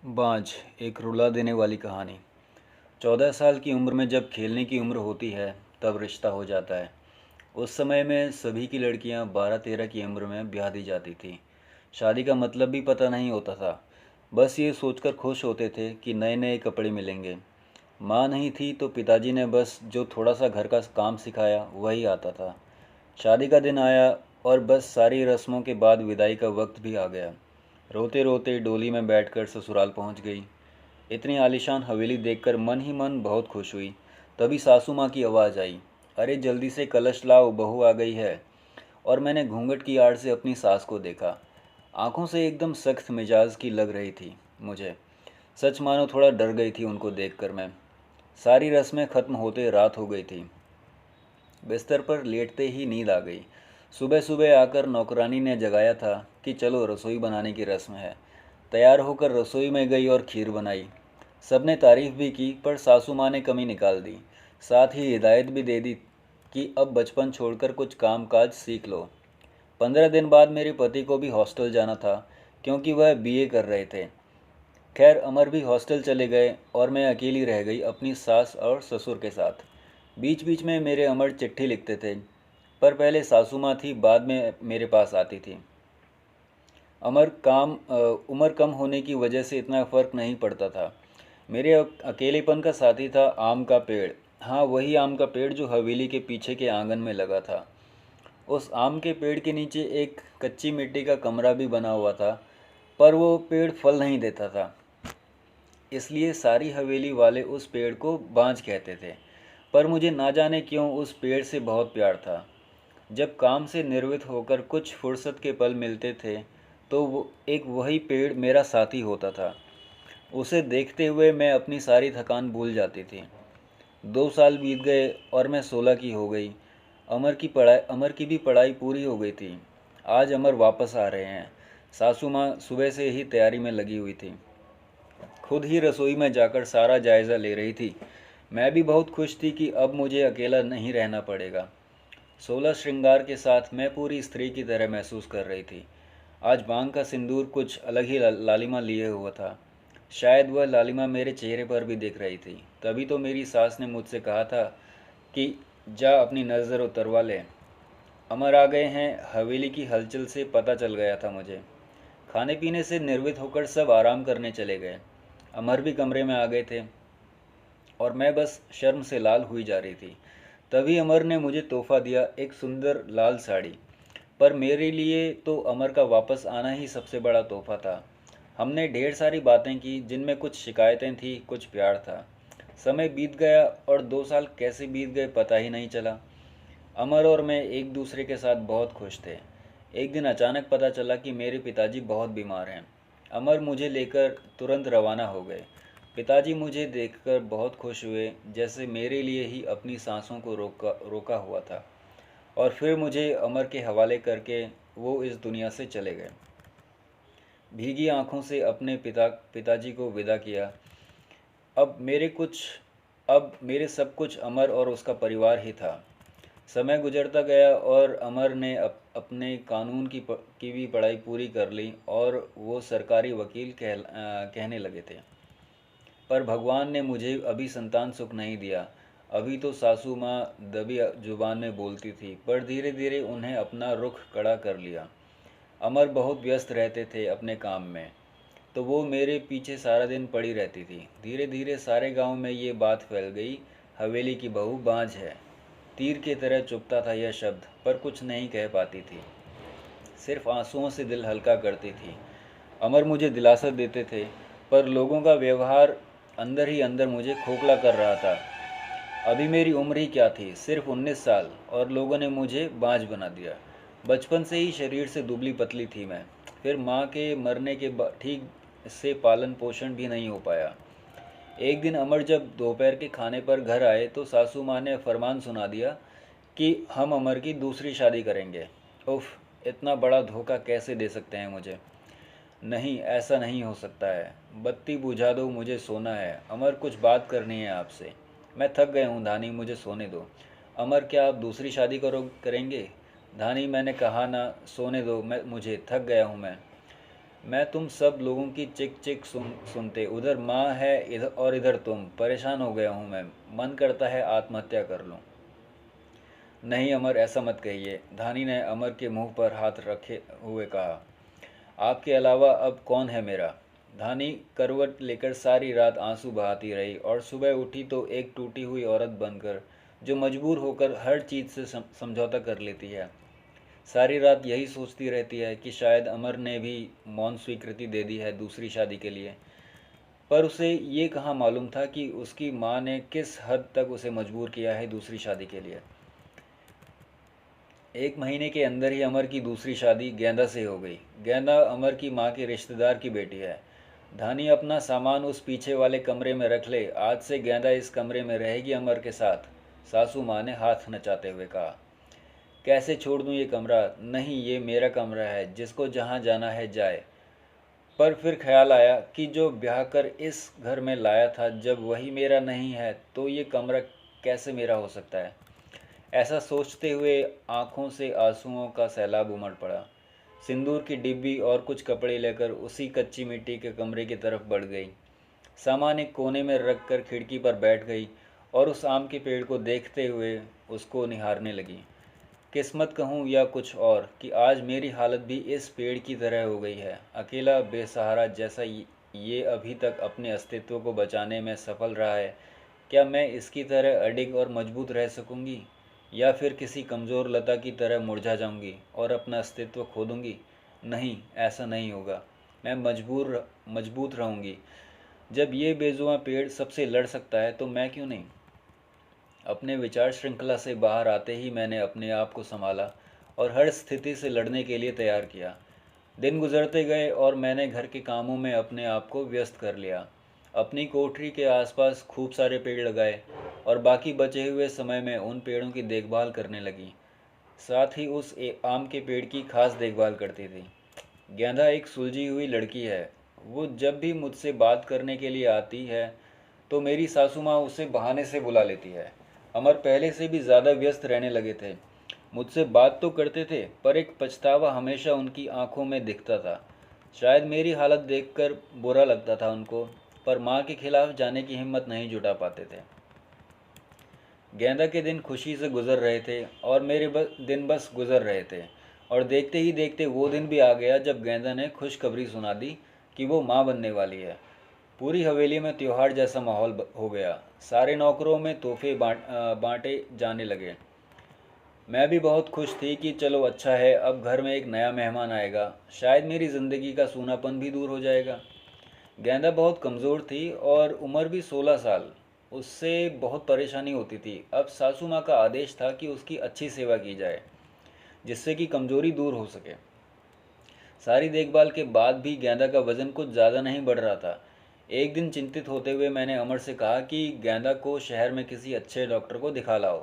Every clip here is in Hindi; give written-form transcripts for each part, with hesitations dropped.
बाँझ एक रुला देने वाली कहानी। 14 साल की उम्र में जब खेलने की उम्र होती है तब रिश्ता हो जाता है। उस समय में सभी की लड़कियां 12-13 की उम्र में ब्याह दी जाती थीं। शादी का मतलब भी पता नहीं होता था। बस ये सोचकर खुश होते थे कि नए नए कपड़े मिलेंगे। माँ नहीं थी तो पिताजी ने बस जो थोड़ा सा घर का काम सिखाया वही आता था। शादी का दिन आया और बस सारी रस्मों के बाद विदाई का वक्त भी आ गया। रोते रोते डोली में बैठकर ससुराल पहुंच गई। इतनी आलीशान हवेली देखकर मन ही मन बहुत खुश हुई। तभी सासू माँ की आवाज़ आई, अरे जल्दी से कलश लाओ, बहू आ गई है। और मैंने घूंघट की आड़ से अपनी सास को देखा। आंखों से एकदम सख्त मिजाज की लग रही थी मुझे। सच मानो थोड़ा डर गई थी उनको देखकर मैं। सारी रस्में खत्म होते रात हो गई थी। बिस्तर पर लेटते ही नींद आ गई। सुबह सुबह आकर नौकरानी ने जगाया था कि चलो रसोई बनाने की रस्म है। तैयार होकर रसोई में गई और खीर बनाई। सबने तारीफ भी की पर सासू माँ ने कमी निकाल दी। साथ ही हिदायत भी दे दी कि अब बचपन छोड़कर कुछ काम काज सीख लो। 15 दिन बाद मेरे पति को भी हॉस्टल जाना था क्योंकि वह बीए कर रहे थे। खैर अमर भी हॉस्टल चले गए और मैं अकेली रह गई अपनी सास और ससुर के साथ। बीच बीच में मेरे अमर चिट्ठी लिखते थे, पर पहले सासू माँ थी, बाद में मेरे पास आती थी। उम्र कम होने की वजह से इतना फ़र्क नहीं पड़ता था। मेरे अकेलेपन का साथी था आम का पेड़। हाँ, वही आम का पेड़ जो हवेली के पीछे के आंगन में लगा था। उस आम के पेड़ के नीचे एक कच्ची मिट्टी का कमरा भी बना हुआ था, पर वो पेड़ फल नहीं देता था। इसलिए सारी हवेली वाले उस पेड़ को बांझ कहते थे। पर मुझे ना जाने क्यों उस पेड़ से बहुत प्यार था। जब काम से निर्वृत्त होकर कुछ फुर्सत के पल मिलते थे तो वो एक वही पेड़ मेरा साथी होता था। उसे देखते हुए मैं अपनी सारी थकान भूल जाती थी। 2 साल बीत गए और मैं 16 की हो गई। अमर की भी पढ़ाई पूरी हो गई थी। आज अमर वापस आ रहे हैं। सासू माँ सुबह से ही तैयारी में लगी हुई थी। खुद ही रसोई में जाकर सारा जायज़ा ले रही थी। मैं भी बहुत खुश थी कि अब मुझे अकेला नहीं रहना पड़ेगा। 16 श्रृंगार के साथ मैं पूरी स्त्री की तरह महसूस कर रही थी। आज मांग का सिंदूर कुछ अलग ही लालिमा लिए हुआ था। शायद वह लालिमा मेरे चेहरे पर भी दिख रही थी। तभी तो मेरी सास ने मुझसे कहा था कि जा अपनी नज़र उतरवा ले। अमर आ गए हैं, हवेली की हलचल से पता चल गया था मुझे। खाने पीने से निर्वित होकर सब आराम करने चले गए। अमर भी कमरे में आ गए थे और मैं बस शर्म से लाल हुई जा रही थी। तभी अमर ने मुझे तोहफा दिया, एक सुंदर लाल साड़ी। पर मेरे लिए तो अमर का वापस आना ही सबसे बड़ा तोहफा था। हमने ढेर सारी बातें की जिनमें कुछ शिकायतें थी, कुछ प्यार था। समय बीत गया और 2 साल कैसे बीत गए पता ही नहीं चला। अमर और मैं एक दूसरे के साथ बहुत खुश थे। एक दिन अचानक पता चला कि मेरे पिताजी बहुत बीमार हैं। अमर मुझे लेकर तुरंत रवाना हो गए। पिताजी मुझे देखकर बहुत खुश हुए, जैसे मेरे लिए ही अपनी सांसों को रोका रोका हुआ था। और फिर मुझे अमर के हवाले करके वो इस दुनिया से चले गए। भीगी आंखों से अपने पिताजी को विदा किया। अब मेरे कुछ अब मेरे सब कुछ अमर और उसका परिवार ही था। समय गुजरता गया और अमर ने अपने कानून की भी पढ़ाई पूरी कर ली और वो सरकारी वकील कहने लगे थे। पर भगवान ने मुझे अभी संतान सुख नहीं दिया। अभी तो सासू माँ दबी जुबान में बोलती थी, पर धीरे धीरे उन्हें अपना रुख कड़ा कर लिया। अमर बहुत व्यस्त रहते थे अपने काम में, तो वो मेरे पीछे सारा दिन पड़ी रहती थी। धीरे धीरे सारे गांव में ये बात फैल गई, हवेली की बहू बांझ है। तीर की तरह चुभता था यह शब्द, पर कुछ नहीं कह पाती थी, सिर्फ आंसुओं से दिल हल्का करती थी। अमर मुझे दिलासा देते थे, पर लोगों का व्यवहार अंदर ही अंदर मुझे खोखला कर रहा था। अभी मेरी उम्र ही क्या थी, सिर्फ 19 साल, और लोगों ने मुझे बांझ बना दिया। बचपन से ही शरीर से दुबली पतली थी मैं। फिर माँ के मरने के ठीक से पालन पोषण भी नहीं हो पाया। एक दिन अमर जब दोपहर के खाने पर घर आए तो सासू माँ ने फरमान सुना दिया कि हम अमर की दूसरी शादी करेंगे। उफ, इतना बड़ा धोखा कैसे दे सकते हैं मुझे। नहीं, ऐसा नहीं हो सकता है। बत्ती बुझा दो, मुझे सोना है। अमर, कुछ बात करनी है आपसे। मैं थक गया हूँ धानी, मुझे सोने दो। अमर, क्या आप दूसरी शादी करेंगे? धानी, मैंने कहा ना, सोने दो, मुझे थक गया हूँ मैं। मैं तुम सब लोगों की चिक चिक सुनते, उधर माँ है इधर और इधर तुम। परेशान हो गया हूँ मैं, मन करता है आत्महत्या कर लूँ। नहीं अमर, ऐसा मत कहिए, धानी ने अमर के मुंह पर हाथ रखे हुए कहा। आपके अलावा अब कौन है मेरा। धानी करवट लेकर सारी रात आंसू बहाती रही और सुबह उठी तो एक टूटी हुई औरत बनकर, जो मजबूर होकर हर चीज़ से समझौता कर लेती है। सारी रात यही सोचती रहती है कि शायद अमर ने भी मौन स्वीकृति दे दी है दूसरी शादी के लिए। पर उसे ये कहाँ मालूम था कि उसकी माँ ने किस हद तक उसे मजबूर किया है दूसरी शादी के लिए। 1 महीने के अंदर ही अमर की दूसरी शादी गेंदा से हो गई। गेंदा अमर की माँ के रिश्तेदार की बेटी है। धानी अपना सामान उस पीछे वाले कमरे में रख ले, आज से गेंदा इस कमरे में रहेगी अमर के साथ, सासू माँ ने हाथ नचाते हुए कहा। कैसे छोड़ दूँ ये कमरा, नहीं ये मेरा कमरा है, जिसको जहाँ जाना है जाए। पर फिर ख्याल आया कि जो ब्याह कर इस घर में लाया था, जब वही मेरा नहीं है तो ये कमरा कैसे मेरा हो सकता है। ऐसा सोचते हुए आंखों से आंसुओं का सैलाब उमड़ पड़ा। सिंदूर की डिब्बी और कुछ कपड़े लेकर उसी कच्ची मिट्टी के कमरे की तरफ बढ़ गई। सामान एक कोने में रख कर खिड़की पर बैठ गई और उस आम के पेड़ को देखते हुए उसको निहारने लगी। किस्मत कहूँ या कुछ और कि आज मेरी हालत भी इस पेड़ की तरह हो गई है। अकेला बेसहारा जैसा ये अभी तक अपने अस्तित्व को बचाने में सफल रहा है, क्या मैं इसकी तरह अडिग और मजबूत रह सकूंगी, या फिर किसी कमज़ोर लता की तरह मुरझा जाऊंगी और अपना अस्तित्व खो दूंगी। नहीं, ऐसा नहीं होगा। मैं मजबूत रहूंगी। जब ये बेजुबां पेड़ सबसे लड़ सकता है तो मैं क्यों नहीं। अपने विचार श्रृंखला से बाहर आते ही मैंने अपने आप को संभाला और हर स्थिति से लड़ने के लिए तैयार किया। दिन गुजरते गए और मैंने घर के कामों में अपने आप को व्यस्त कर लिया। अपनी कोठरी के आसपास खूब सारे पेड़ लगाए और बाकी बचे हुए समय में उन पेड़ों की देखभाल करने लगी। साथ ही उस आम के पेड़ की खास देखभाल करती थी। गेंदा एक सुलझी हुई लड़की है। वो जब भी मुझसे बात करने के लिए आती है तो मेरी सासू माँ उसे बहाने से बुला लेती है। अमर पहले से भी ज़्यादा व्यस्त रहने लगे थे। मुझसे बात तो करते थे, पर एक पछतावा हमेशा उनकी आंखों में दिखता था। शायद मेरी हालत देखकर बुरा लगता था उनको, पर माँ के खिलाफ जाने की हिम्मत नहीं जुटा पाते थे। गेंदा के दिन खुशी से गुजर रहे थे और मेरे दिन बस गुजर रहे थे, और देखते ही देखते वो दिन भी आ गया जब गेंदा ने खुशखबरी सुना दी कि वो माँ बनने वाली है। पूरी हवेली में त्योहार जैसा माहौल हो गया। सारे नौकरों में तोहफे बांटे जाने लगे। मैं भी बहुत खुश थी कि चलो अच्छा है, अब घर में एक नया मेहमान आएगा, शायद मेरी ज़िंदगी का सूनापन भी दूर हो जाएगा। गेंदा बहुत कमज़ोर थी और उम्र भी 16 साल। उससे बहुत परेशानी होती थी। अब सासू माँ का आदेश था कि उसकी अच्छी सेवा की जाए, जिससे कि कमज़ोरी दूर हो सके। सारी देखभाल के बाद भी गेंदा का वज़न कुछ ज़्यादा नहीं बढ़ रहा था। एक दिन चिंतित होते हुए मैंने अमर से कहा कि गेंदा को शहर में किसी अच्छे डॉक्टर को दिखा लाओ,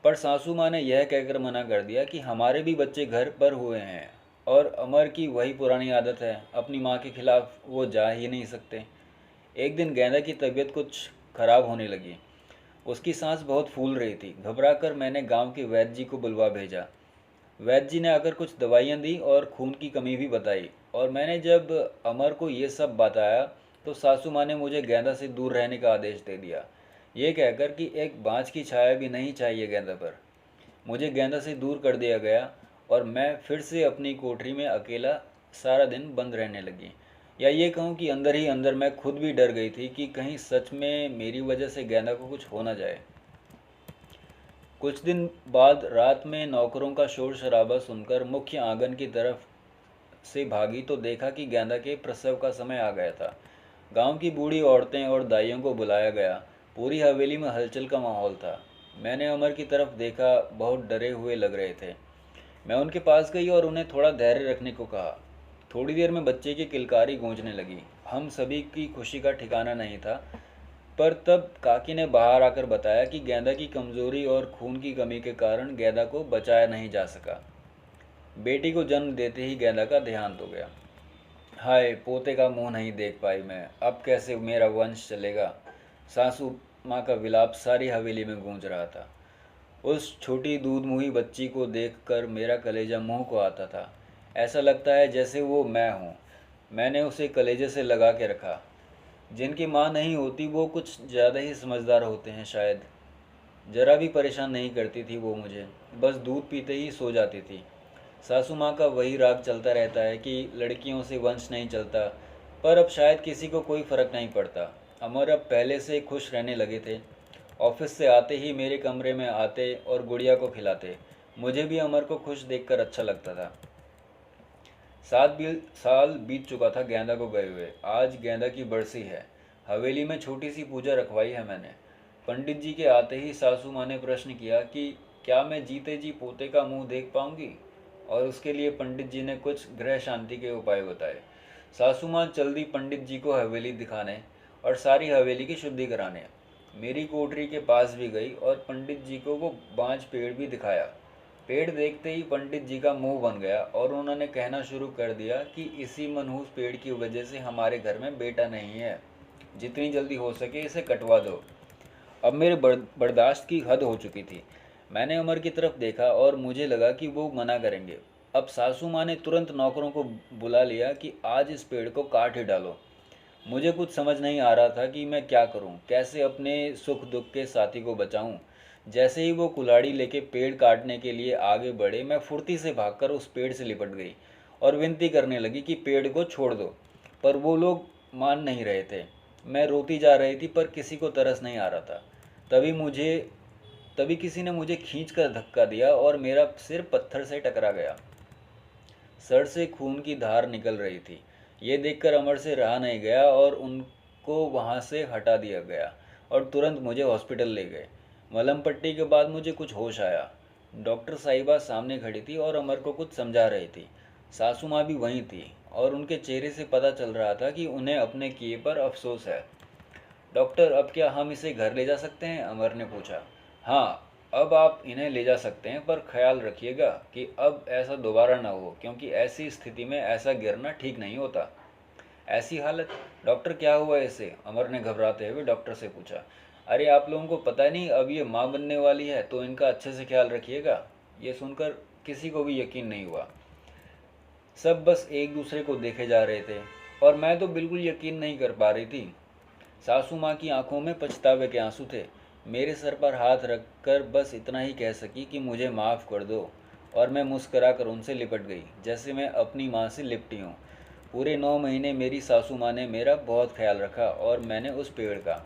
पर सासू माँ ने यह कहकर मना कर दिया कि हमारे भी बच्चे घर पर हुए हैं और अमर की वही पुरानी आदत है, अपनी माँ के खिलाफ वो जा ही नहीं सकते। एक दिन गेंदा की तबीयत कुछ खराब होने लगी। उसकी सांस बहुत फूल रही थी। घबराकर मैंने गांव के वैद्य जी को बुलवा भेजा। वैद्य जी ने आकर कुछ दवाइयाँ दी और खून की कमी भी बताई, और मैंने जब अमर को ये सब बताया तो सासू माँ ने मुझे गेंदा से दूर रहने का आदेश दे दिया, ये कहकर कि एक बाँझ की छाया भी नहीं चाहिए गेंदा पर। मुझे गेंदा से दूर कर दिया गया और मैं फिर से अपनी कोठरी में अकेला सारा दिन बंद रहने लगी। या ये कहूँ कि अंदर ही अंदर मैं खुद भी डर गई थी कि कहीं सच में मेरी वजह से गेंदा को कुछ हो ना जाए। कुछ दिन बाद रात में नौकरों का शोर शराबा सुनकर मुख्य आंगन की तरफ से भागी तो देखा कि गेंदा के प्रसव का समय आ गया था। गांव की बूढ़ी औरतें और दाइयों को बुलाया गया। पूरी हवेली में हलचल का माहौल था। मैंने अमर की तरफ देखा, बहुत डरे हुए लग रहे थे। मैं उनके पास गई और उन्हें थोड़ा धैर्य रखने को कहा। थोड़ी देर में बच्चे की किलकारी गूंजने लगी। हम सभी की खुशी का ठिकाना नहीं था। पर तब काकी ने बाहर आकर बताया कि गेंदा की कमजोरी और खून की कमी के कारण गेंदा को बचाया नहीं जा सका। बेटी को जन्म देते ही गेंदा का देहांत हो गया। हाय, पोते का मुंह नहीं देख पाई मैं, अब कैसे मेरा वंश चलेगा। सासू माँ का विलाप सारी हवेली में गूंज रहा था। उस छोटी दूध मुही बच्ची को देखकर मेरा कलेजा मुंह को आता था। ऐसा लगता है जैसे वो मैं हूँ। मैंने उसे कलेजे से लगा के रखा। जिनकी माँ नहीं होती वो कुछ ज़्यादा ही समझदार होते हैं शायद। ज़रा भी परेशान नहीं करती थी वो मुझे, बस दूध पीते ही सो जाती थी। सासू माँ का वही राग चलता रहता है कि लड़कियों से वंश नहीं चलता, पर अब शायद किसी को कोई फ़र्क नहीं पड़ता। अमर अब पहले से खुश रहने लगे थे। ऑफिस से आते ही मेरे कमरे में आते और गुड़िया को खिलाते। मुझे भी अमर को खुश देखकर अच्छा लगता था। 7 साल बीत चुका था गेंदा को गए हुए। आज गेंदा की बरसी है। हवेली में छोटी सी पूजा रखवाई है मैंने। पंडित जी के आते ही सासू माँ ने प्रश्न किया कि क्या मैं जीते जी पोते का मुंह देख पाऊंगी, और उसके लिए पंडित जी ने कुछ ग्रह शांति के उपाय बताए। सासू माँ चल दी पंडित जी को हवेली दिखाने और सारी हवेली की शुद्धि कराने। मेरी कोठरी के पास भी गई और पंडित जी को वो बांज पेड़ भी दिखाया। पेड़ देखते ही पंडित जी का मुंह बन गया और उन्होंने कहना शुरू कर दिया कि इसी मनहूस पेड़ की वजह से हमारे घर में बेटा नहीं है। जितनी जल्दी हो सके इसे कटवा दो। अब मेरे बर्दाश्त की हद हो चुकी थी। मैंने अमर की तरफ देखा और मुझे लगा कि वो मना करेंगे। अब सासू माँ ने तुरंत नौकरों को बुला लिया कि आज इस पेड़ को काट ही डालो। मुझे कुछ समझ नहीं आ रहा था कि मैं क्या करूं, कैसे अपने सुख दुख के साथी को बचाऊं। जैसे ही वो कुल्हाड़ी लेके पेड़ काटने के लिए आगे बढ़े, मैं फुर्ती से भागकर उस पेड़ से लिपट गई और विनती करने लगी कि पेड़ को छोड़ दो। पर वो लोग मान नहीं रहे थे। मैं रोती जा रही थी पर किसी को तरस नहीं आ रहा था। तभी किसी ने मुझे खींच कर धक्का दिया और मेरा सिर पत्थर से टकरा गया। सर से खून की धार निकल रही थी। ये देखकर अमर से रहा नहीं गया और उनको वहाँ से हटा दिया गया और तुरंत मुझे हॉस्पिटल ले गए। मलहम पट्टी के बाद मुझे कुछ होश आया। डॉक्टर साहिबा सामने खड़ी थी और अमर को कुछ समझा रही थी। सासू माँ भी वहीं थी और उनके चेहरे से पता चल रहा था कि उन्हें अपने किए पर अफसोस है। डॉक्टर, अब क्या हम इसे घर ले जा सकते हैं? अमर ने पूछा। हाँ, अब आप इन्हें ले जा सकते हैं, पर ख्याल रखिएगा कि अब ऐसा दोबारा ना हो, क्योंकि ऐसी स्थिति में ऐसा गिरना ठीक नहीं होता। ऐसी हालत? डॉक्टर, क्या हुआ इसे? अमर ने घबराते हुए डॉक्टर से पूछा। अरे, आप लोगों को पता नहीं अब ये माँ बनने वाली है, तो इनका अच्छे से ख्याल रखिएगा। ये सुनकर किसी को भी यकीन नहीं हुआ। सब बस एक दूसरे को देखे जा रहे थे और मैं तो बिल्कुल यकीन नहीं कर पा रही थी। सासू माँ की आंखों में पछतावे के आंसू थे। मेरे सर पर हाथ रखकर बस इतना ही कह सकी कि मुझे माफ़ कर दो, और मैं मुस्करा कर उनसे लिपट गई जैसे मैं अपनी माँ से लिपटी हूँ। पूरे 9 महीने मेरी सासू माँ ने मेरा बहुत ख्याल रखा और मैंने उस पेड़ का।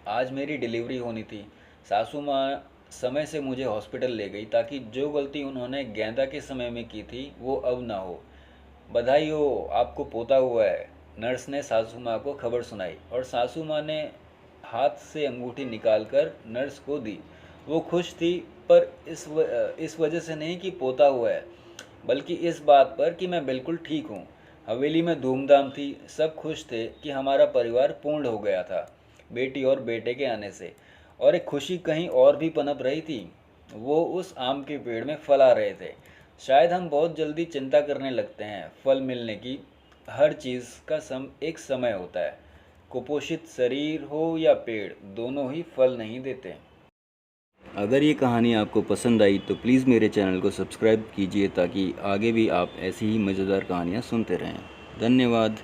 आज मेरी डिलीवरी होनी थी। सासू माँ समय से मुझे हॉस्पिटल ले गई ताकि जो गलती उन्होंने गेंदा के समय में की थी वो अब ना हो। बधाई हो, आपको पोता हुआ है। नर्स ने सासू माँ को खबर सुनाई और सासू माँ ने हाथ से अंगूठी निकालकर नर्स को दी। वो खुश थी, पर इस वजह से नहीं कि पोता हुआ है, बल्कि इस बात पर कि मैं बिल्कुल ठीक हूँ। हवेली में धूमधाम थी। सब खुश थे कि हमारा परिवार पूर्ण हो गया था बेटी और बेटे के आने से। और एक खुशी कहीं और भी पनप रही थी। वो उस आम के पेड़ में फल आ रहे थे। शायद हम बहुत जल्दी चिंता करने लगते हैं फल मिलने की। हर चीज़ का एक समय होता है। कुपोषित शरीर हो या पेड़, दोनों ही फल नहीं देते। अगर ये कहानी आपको पसंद आई तो प्लीज़ मेरे चैनल को सब्सक्राइब कीजिए ताकि आगे भी आप ऐसी ही मज़ेदार कहानियाँ सुनते रहें। धन्यवाद।